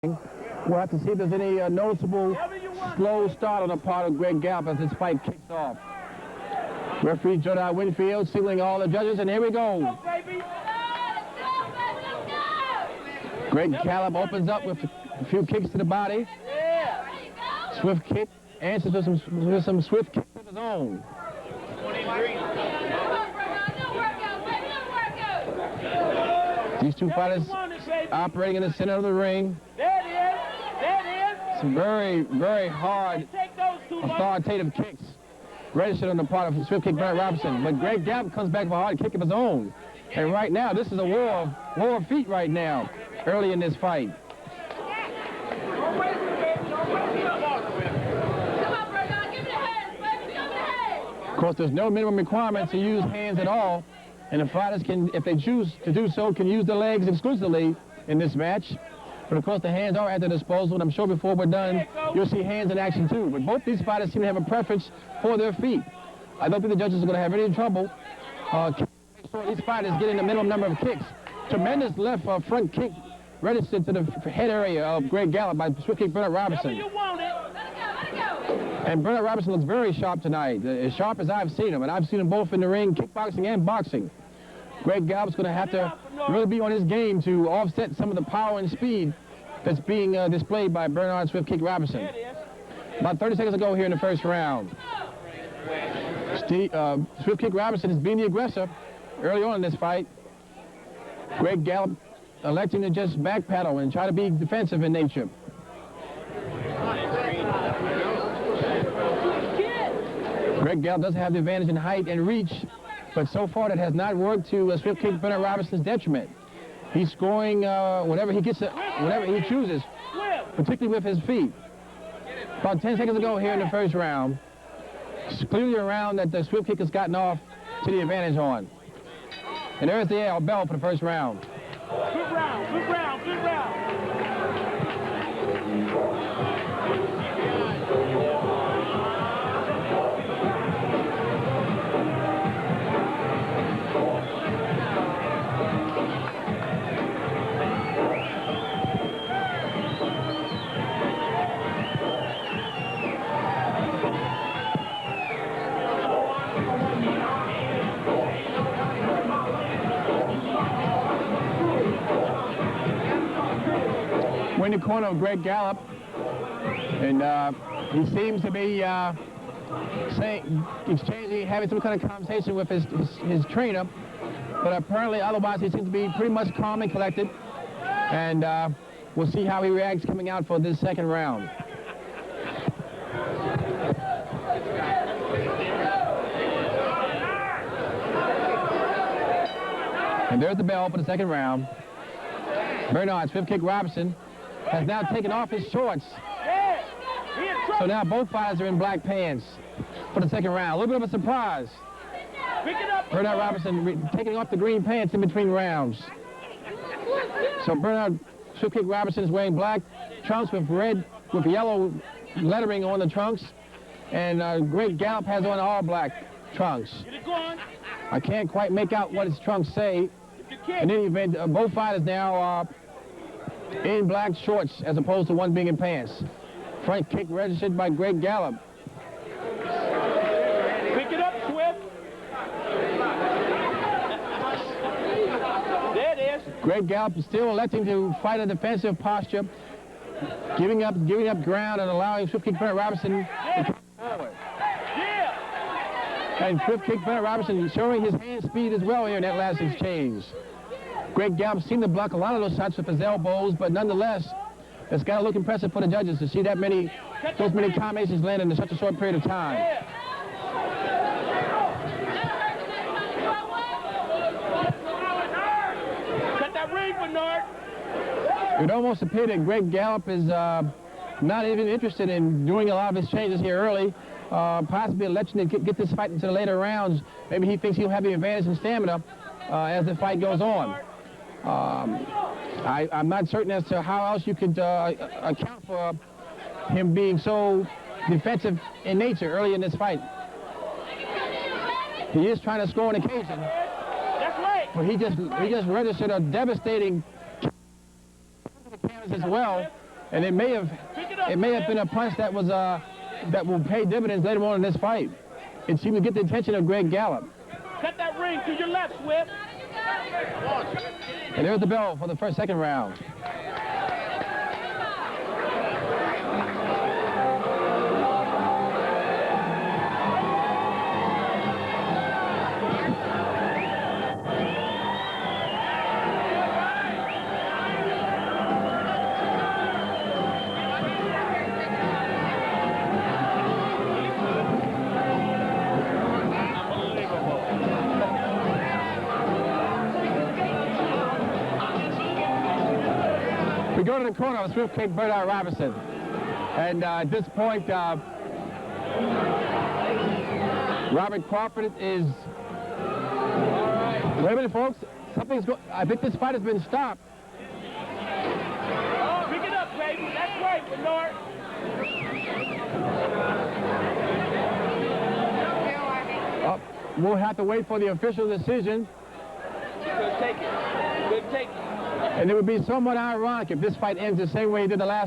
We'll have to see if there's any noticeable slow start on the part of Greg Gallop as this fight kicks off. Referee Jordan Winfield signaling all the judges, and here we go. Greg Gallop opens up with a few kicks to the body. Swift kick, answers with some swift kicks of his own. These two fighters operating in the center of the ring. Some very, very hard, authoritative kicks registered on the part of Swift Kick Bernard Robinson. But Greg Gallop comes back with a hard kick of his own. And right now, this is a war of feet right now, early in this fight. Of course, there's no minimum requirement to use hands at all. And the fighters can, if they choose to do so, can use the legs exclusively in this match. But of course, the hands are at their disposal, and I'm sure before we're done, you'll see hands in action too. But both these fighters seem to have a preference for their feet. I don't think the judges are going to have any trouble. These fighters getting the minimum number of kicks. Tremendous left front kick registered to the head area of Greg Gallop by Swift Kick Bernard Robinson. And Bernard Robinson looks very sharp tonight, as sharp as I've seen him. And I've seen him both in the ring, kickboxing and boxing. Greg Gallop's going to have to really be on his game to offset some of the power and speed that's being displayed by Bernard Swift Kick Robinson. About 30 seconds ago here in the first round, Swift Kick Robinson is being the aggressor early on in this fight. Greg Gallop electing to just backpedal and try to be defensive in nature. Greg Gallop does have the advantage in height and reach, but so far that has not worked to Swift Kick Bernard Robinson's detriment. He's scoring whatever he gets, whatever he chooses, particularly with his feet. About 10 seconds ago here in the first round, it's clearly a round that the Swift Kick has gotten off to the advantage on. And there's the bell for the first round. Good round, good round, good round. We're in the corner of Greg Gallop, and he seems to be having some kind of conversation with his trainer, but apparently otherwise he seems to be pretty much calm and collected, and we'll see how he reacts coming out for this second round. And there's the bell for the second round. Bernard Swift Kick Robinson has now taken off his shorts. So now both fighters are in black pants for the second round. A little bit of a surprise. Bernard Robinson taking off the green pants in between rounds. So Bernard Swift Kick Robinson is wearing black trunks with yellow lettering on the trunks. And Greg Gallop has on all black trunks. I can't quite make out what his trunks say. In any event, both fighters now are in black shorts as opposed to one being in pants. Front kick registered by Greg Gallop. Pick it up, Swift. There it is. Greg Gallop is still electing to fight a defensive posture, giving up ground and allowing Swift Kick Bernard Robinson to come forward. And Swift Kick Bernard Robinson showing his hand speed as well here in that last exchange. Greg Gallop seemed to block a lot of those shots with his elbows, but nonetheless, it's got to look impressive for the judges to see those many combinations landed in such a short period of time. Cut that ring, Bernard. It would almost appear that Greg Gallop is not even interested in doing a lot of his changes here early. Possibly electing to get this fight into the later rounds. Maybe he thinks he'll have the advantage in stamina as the fight goes on. I'm not certain as to how else you could account for him being so defensive in nature early in this fight. He is trying to score on occasion. That's right. But he just registered a devastating canvas as well And it may have been a punch that was that will pay dividends later on in this fight. It seemed to get the attention of Greg Gallop. Cut that ring to your left, Swift. And there's the bell for the second round. We go to the corner of Swiftkick Bernard Robinson. And at this point, Robert Crawford is... Wait a minute, folks. Something's going... I think this fight has been stopped. Pick it up, baby. That's right, Bernard. We'll have to wait for the official decision. Good take it. Good take it. And it would be somewhat ironic if this fight ends the same way it did the last